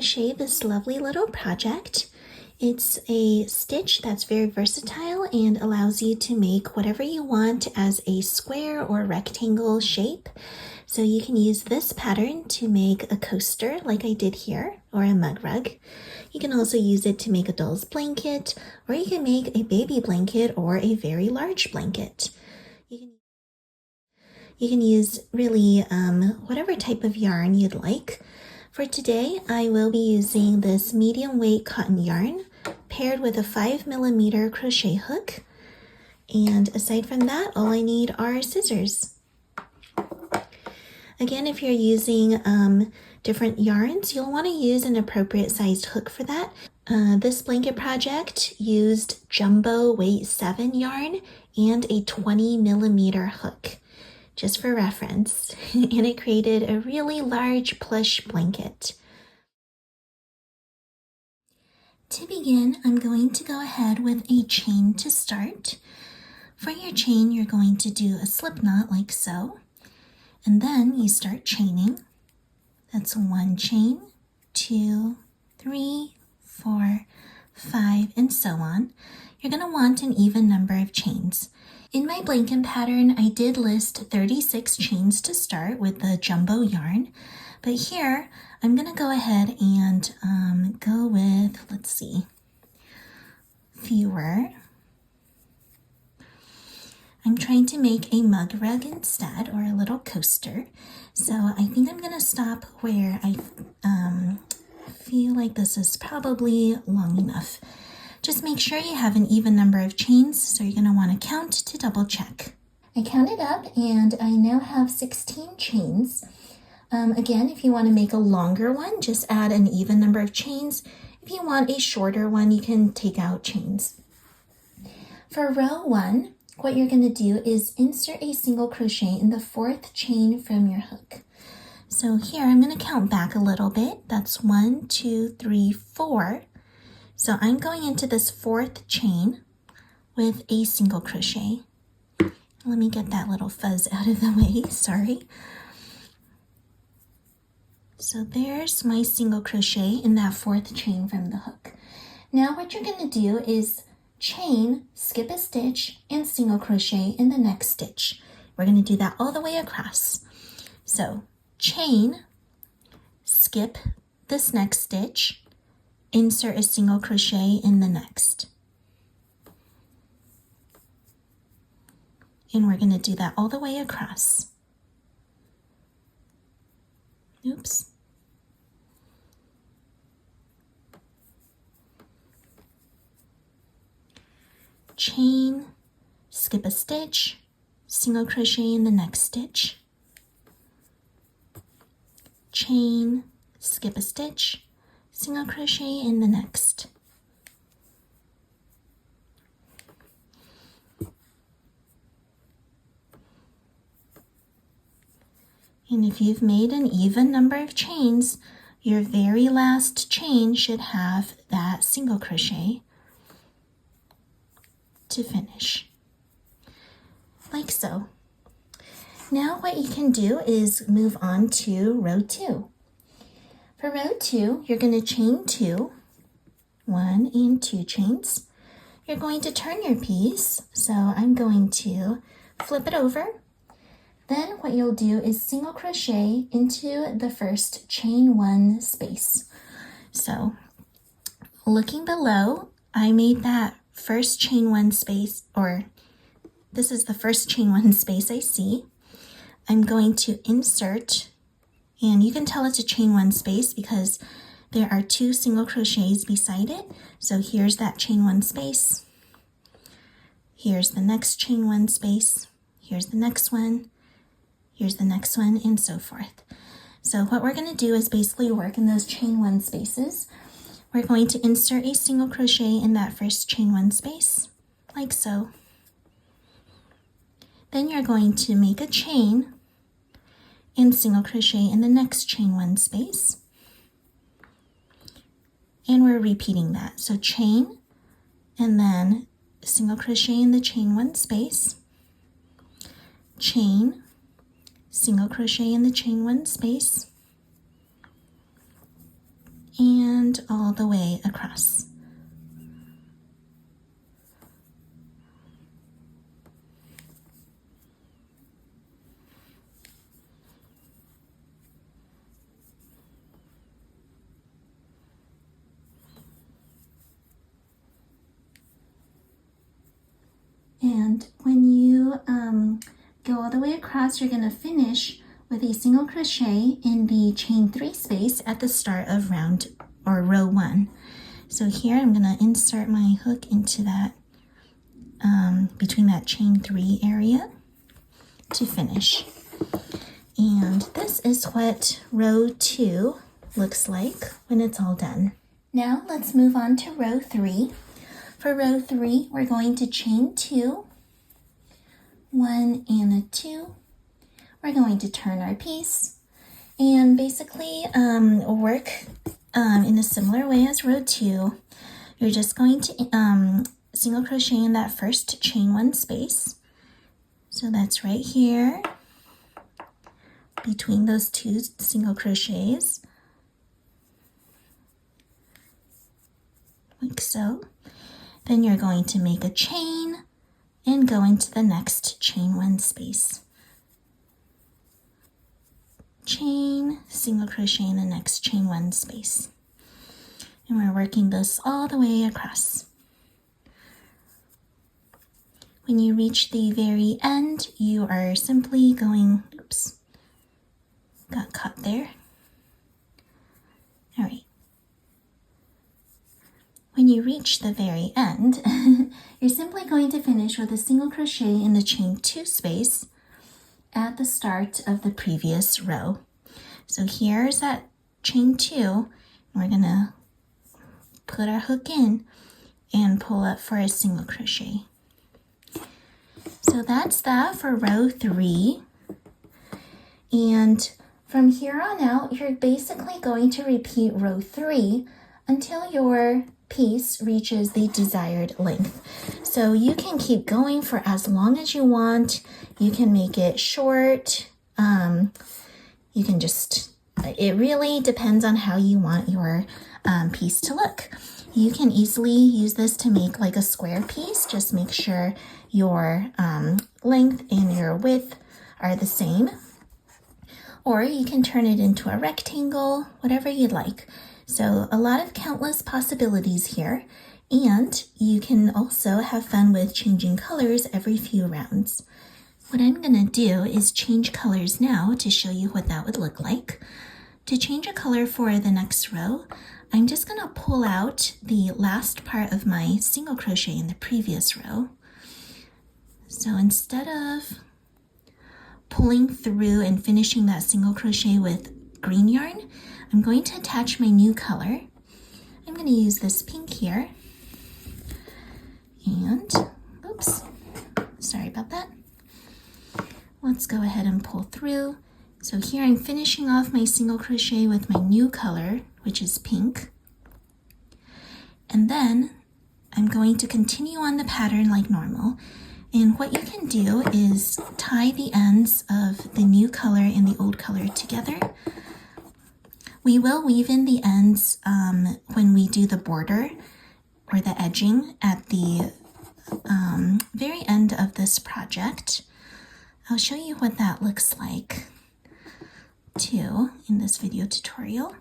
crochet this lovely little project. It's a stitch that's very versatile and allows you to make whatever you want as a square or rectangle shape. So you can use this pattern to make a coaster like I did here, or a mug rug. You can also use it to make a doll's blanket, or you can make a baby blanket or a very large blanket. You can use really whatever type of yarn you'd like. For today, I will be using this medium weight cotton yarn paired with a 5mm crochet hook. And aside from that, all I need are scissors. Again, if you're using different yarns, you'll want to use an appropriate sized hook for that. This blanket project used jumbo weight 7 yarn and a 20mm hook, just for reference, and it created a really large plush blanket. To begin, I'm going to go ahead with a chain to start. For your chain, you're going to do a slip knot like so, and then you start chaining. That's 1 chain, 2, 3, 4, 5, and so on. You're going to want an even number of chains. In my blanket pattern, I did list 36 chains to start with the jumbo yarn, but here I'm going to go ahead and go with, let's see, fewer. I'm trying to make a mug rug instead, or a little coaster, so I think I'm going to stop where I feel like this is probably long enough. Just make sure you have an even number of chains, so you're going to want to count to double check. I counted up and I now have 16 chains. Again, if you want to make a longer one, just add an even number of chains. If you want a shorter one, you can take out chains. For row 1, what you're going to do is insert a single crochet in the 4th chain from your hook. So here I'm going to count back a little bit. That's 1, 2, 3, 4. So I'm going into this 4th chain with a single crochet. Let me get that little fuzz out of the way, sorry. So there's my single crochet in that 4th chain from the hook. Now what you're going to do is chain, skip a stitch, and single crochet in the next stitch. We're going to do that all the way across. So chain, skip this next stitch, insert a single crochet in the next. And we're going to do that all the way across. Oops. Chain, skip a stitch, single crochet in the next stitch. Chain, skip a stitch, single crochet in the next. And if you've made an even number of chains, your very last chain should have that single crochet to finish, like so. Now what you can do is move on to row 2. For row 2, you're going to chain 2, 1 and 2 chains. You're going to turn your piece, so I'm going to flip it over. Then what you'll do is single crochet into the first chain 1 space. So looking below, I made that first chain 1 space, or this is the first chain 1 space I see. I'm going to insert, and you can tell it's a chain 1 space because there are 2 single crochets beside it. So here's that chain 1 space. Here's the next chain 1 space. Here's the next one. Here's the next one, and so forth. So what we're going to do is basically work in those chain 1 spaces. We're going to insert a single crochet in that first chain 1 space, like so. Then you're going to make a chain and single crochet in the next chain 1 space. And we're repeating that. So chain, and then single crochet in the chain 1 space, chain, single crochet in the chain 1 space, and all the way across. And when you go all the way across, you're going to finish with a single crochet in the chain 3 space at the start of round or row 1. So here I'm going to insert my hook into that between that chain 3 area to finish. And this is what row 2 looks like when it's all done. Now let's move on to row 3. For row 3, we're going to chain 2, 1 and a 2. We're going to turn our piece and basically work in a similar way as row 2. You're just going to single crochet in that first chain 1 space. So that's right here between those 2 single crochets, like so. Then you're going to make a chain and go into the next chain 1 space. Chain, single crochet in the next chain 1 space. And we're working this all the way across. When you reach the very end, you are simply going, oops, got caught there. All right. When you reach the very end, you're simply going to finish with a single crochet in the chain 2 space at the start of the previous row. So here's that chain 2. We're going to put our hook in and pull up for a single crochet. So that's that for row 3. And from here on out, you're basically going to repeat row 3 until your piece reaches the desired length. So you can keep going for as long as you want. You can make it short. You can just, it really depends on how you want your piece to look. You can easily use this to make like a square piece. Just make sure your length and your width are the same. Or you can turn it into a rectangle, whatever you'd like. So a lot of countless possibilities here, and you can also have fun with changing colors every few rounds. What I'm going to do is change colors now to show you what that would look like. To change a color for the next row, I'm just going to pull out the last part of my single crochet in the previous row. So instead of pulling through and finishing that single crochet with green yarn, I'm going to attach my new color. I'm going to use this pink here. And, oops, sorry about that. Let's go ahead and pull through. So here I'm finishing off my single crochet with my new color, which is pink. And then I'm going to continue on the pattern like normal. And what you can do is tie the ends of the new color and the old color together. We will weave in the ends when we do the border or the edging at the very end of this project. I'll show you what that looks like too in this video tutorial.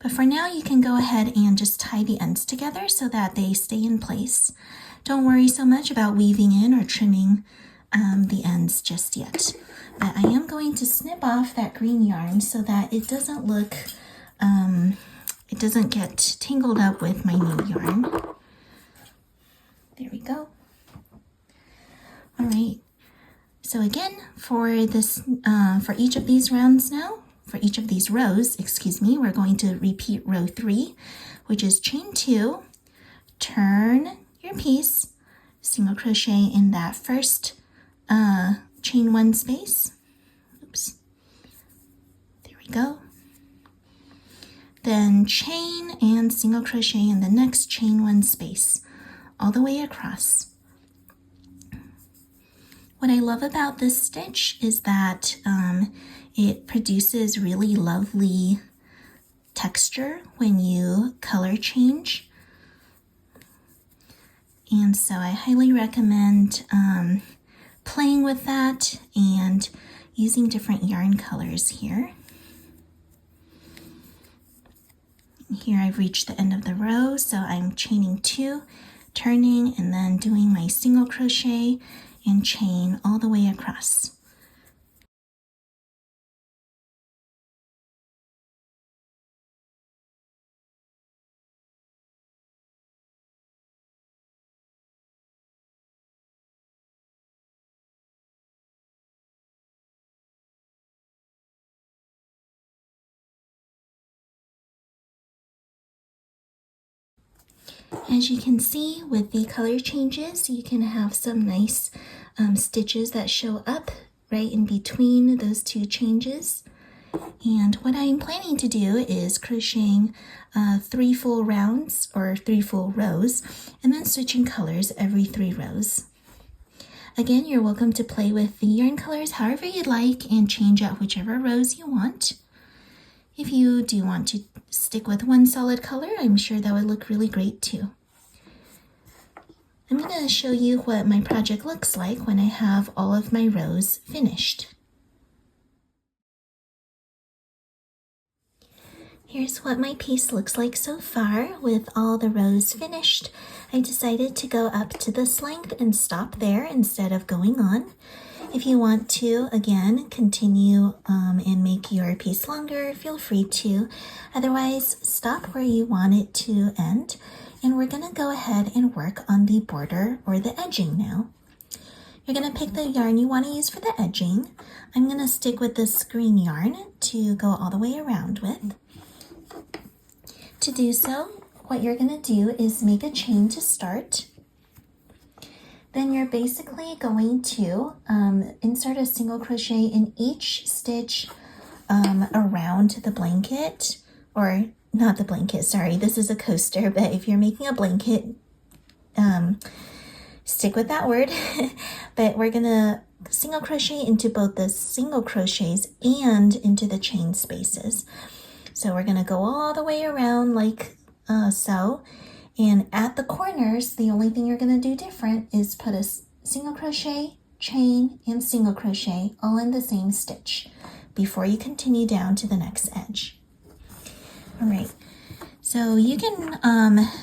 But for now, you can go ahead and just tie the ends together so that they stay in place. Don't worry so much about weaving in or trimming the ends just yet. But I am going to snip off that green yarn so that it doesn't look, it doesn't get tangled up with my new yarn. There we go. All right. So again, for this, for each of these rounds now, for each of these rows, excuse me, we're going to repeat row 3, which is chain 2, turn your piece, single crochet in that first chain 1 space. Oops. There we go. Then chain and single crochet in the next chain 1 space, all the way across. What I love about this stitch is that it produces really lovely texture when you color change. And so I highly recommend playing with that and using different yarn colors here. Here I've reached the end of the row, so I'm chaining 2, turning, and then doing my single crochet and chain all the way across. As you can see with the color changes, you can have some nice stitches that show up right in between those 2 changes. And what I'm planning to do is crocheting 3 full rounds or 3 full rows and then switching colors every 3 rows. Again, you're welcome to play with the yarn colors however you'd like and change out whichever rows you want. If you do want to stick with one solid color, I'm sure that would look really great too. I'm going to show you what my project looks like when I have all of my rows finished. Here's what my piece looks like so far with all the rows finished. I decided to go up to this length and stop there instead of going on. If you want to, again, continue and make your piece longer, feel free to. Otherwise, stop where you want it to end. And we're going to go ahead and work on the border or the edging now. You're going to pick the yarn you want to use for the edging. I'm going to stick with this green yarn to go all the way around with. To do so, what you're going to do is make a chain to start. Then you're basically going to insert a single crochet in each stitch around the blanket, or not the blanket, sorry, this is a coaster, but if you're making a blanket, stick with that word. But we're gonna single crochet into both the single crochets and into the chain spaces. So we're gonna go all the way around like so. And at the corners, the only thing you're going to do different is put a single crochet, chain, and single crochet all in the same stitch before you continue down to the next edge. All right, so you can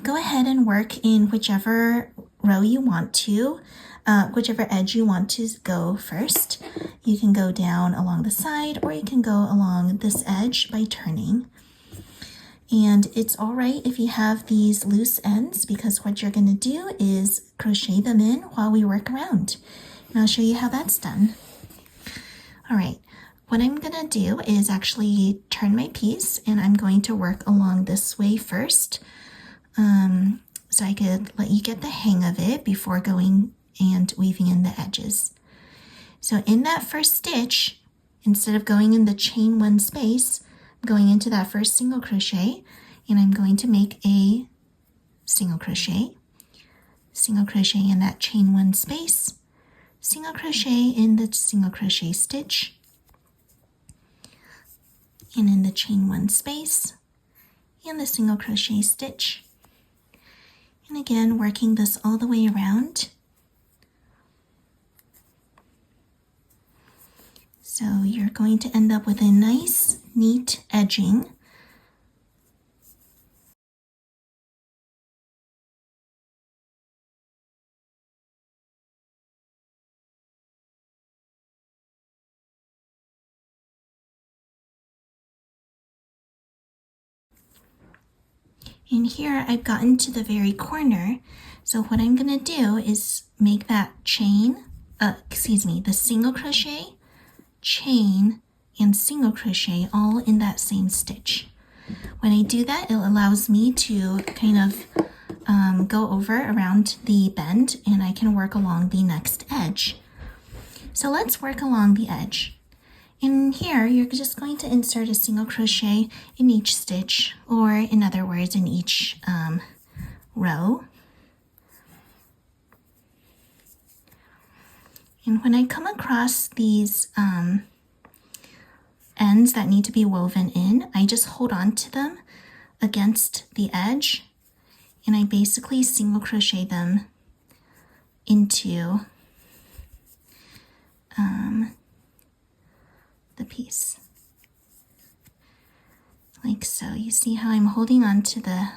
go ahead and work in whichever row you want to, whichever edge you want to go first. You can go down along the side or you can go along this edge by turning. And it's all right if you have these loose ends because what you're going to do is crochet them in while we work around. And I'll show you how that's done. All right, what I'm going to do is actually turn my piece and I'm going to work along this way first so I could let you get the hang of it before going and weaving in the edges. So in that first stitch, instead of going in the chain 1 space, going into that first single crochet, and I'm going to make a single crochet in that chain 1 space, single crochet in the single crochet stitch, and in the chain 1 space, and the single crochet stitch. And again, working this all the way around. So you're going to end up with a nice, neat edging. And here I've gotten to the very corner. So what I'm going to do is make that chain, the single crochet, chain, and single crochet all in that same stitch. When I do that, it allows me to kind of go over around the bend and I can work along the next edge. So let's work along the edge. In here, you're just going to insert a single crochet in each stitch, or in other words, in each row. And when I come across these ends that need to be woven in, I just hold on to them against the edge and I basically single crochet them into the piece. Like so. You see how I'm holding on to the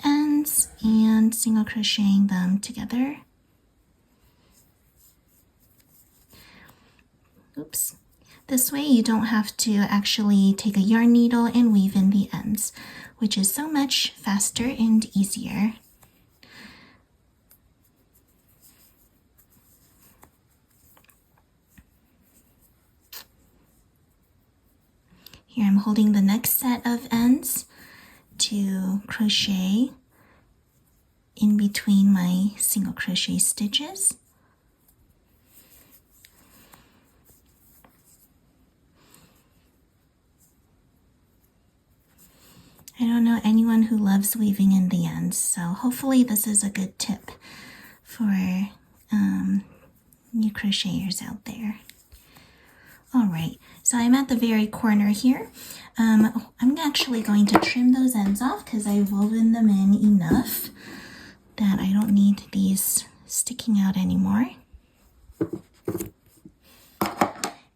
ends and single crocheting them together. Oops. This way you don't have to actually take a yarn needle and weave in the ends, which is so much faster and easier. Here I'm holding the next set of ends to crochet in between my single crochet stitches. I don't know anyone who loves weaving in the ends, so hopefully this is a good tip for new crocheters out there. All right, so I'm at the very corner here. I'm actually going to trim those ends off because I've woven them in enough that I don't need these sticking out anymore.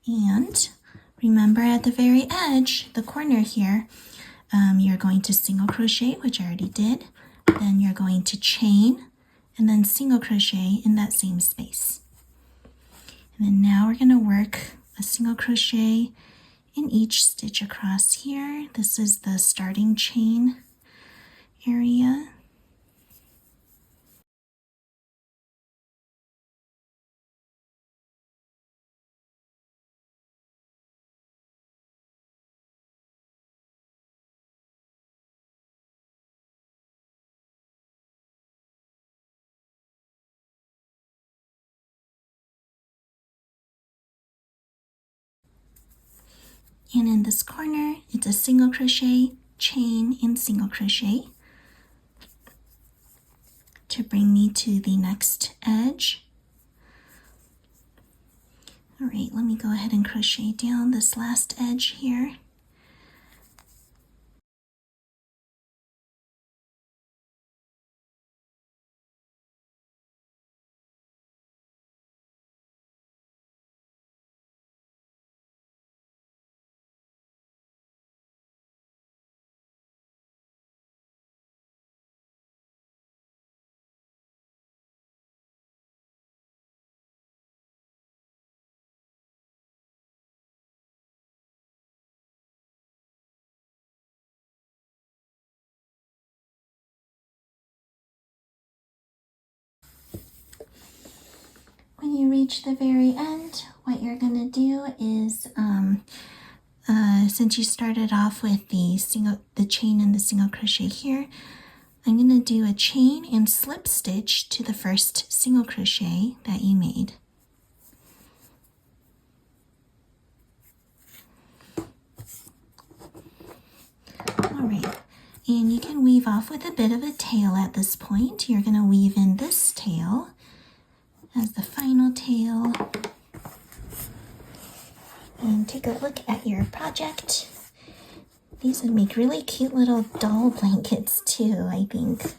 And remember at the very edge, the corner here, you're going to single crochet, which I already did. Then you're going to chain and then single crochet in that same space. And then now we're going to work a single crochet in each stitch across here. This is the starting chain area. And in this corner, it's a single crochet, chain, and single crochet to bring me to the next edge. All right, let me go ahead and crochet down this last edge here. When you reach the very end, what you're going to do is, since you started off with the chain and the single crochet here, I'm going to do a chain and slip stitch to the first single crochet that you made. All right, and you can weave off with a bit of a tail at this point. You're going to weave in this tail as the final tail. And take a look at your project. These would make really cute little doll blankets too, I think.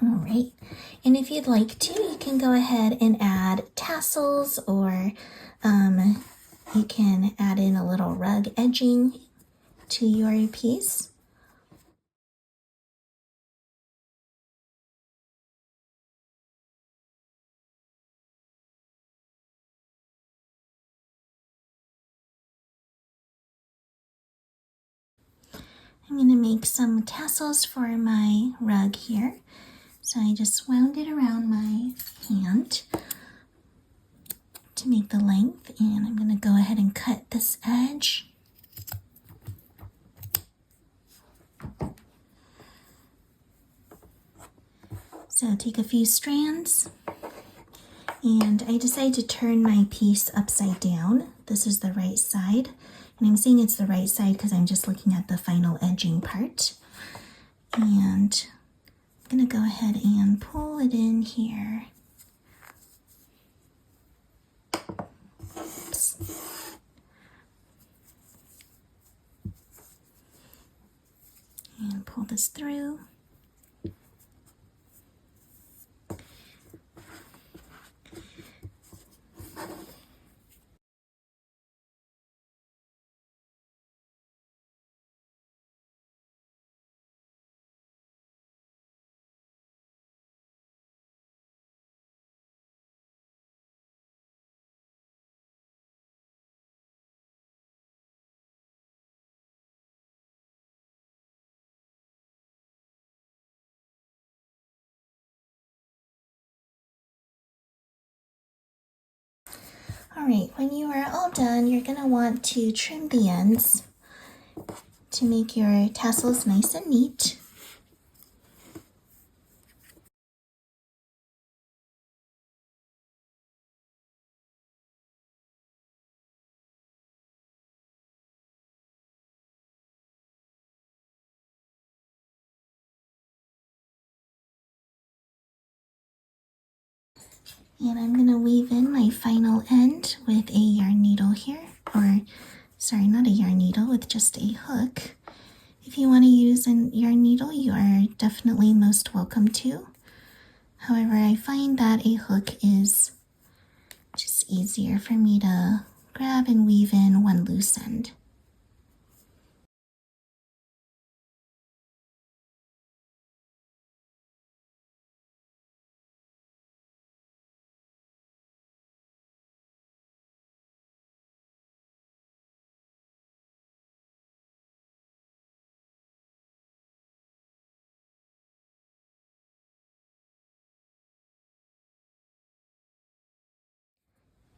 All right, and if you'd like to, you can go ahead and add tassels, or you can add in a little rug edging to your piece. I'm going to make some tassels for my rug here. So I just wound it around my hand to make the length, and I'm going to go ahead and cut this edge. So take a few strands, and I decided to turn my piece upside down. This is the right side. And I'm saying it's the right side because I'm just looking at the final edging part. And I'm going to go ahead and pull it in here. Oops. pull this through. All right, when you are all done, you're gonna want to trim the ends to make your tassels nice and neat. And I'm gonna weave in my final end with a yarn needle here, or sorry, not a yarn needle, with just a hook. If you want to use a yarn needle, you are definitely most welcome to. However, I find that a hook is just easier for me to grab and weave in one loose end.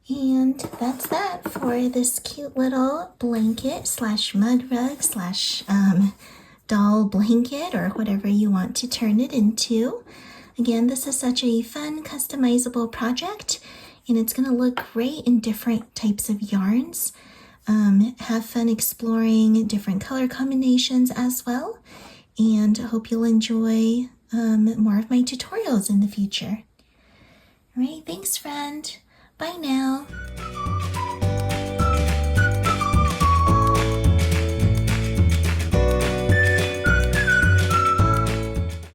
And that's that for this cute little blanket slash mud rug slash doll blanket, or whatever you want to turn it into. Again, this is such a fun customizable project, and it's going to look great in different types of yarns. Have fun exploring different color combinations as well, and I hope you'll enjoy more of my tutorials in the future. All right, thanks friend. Bye now.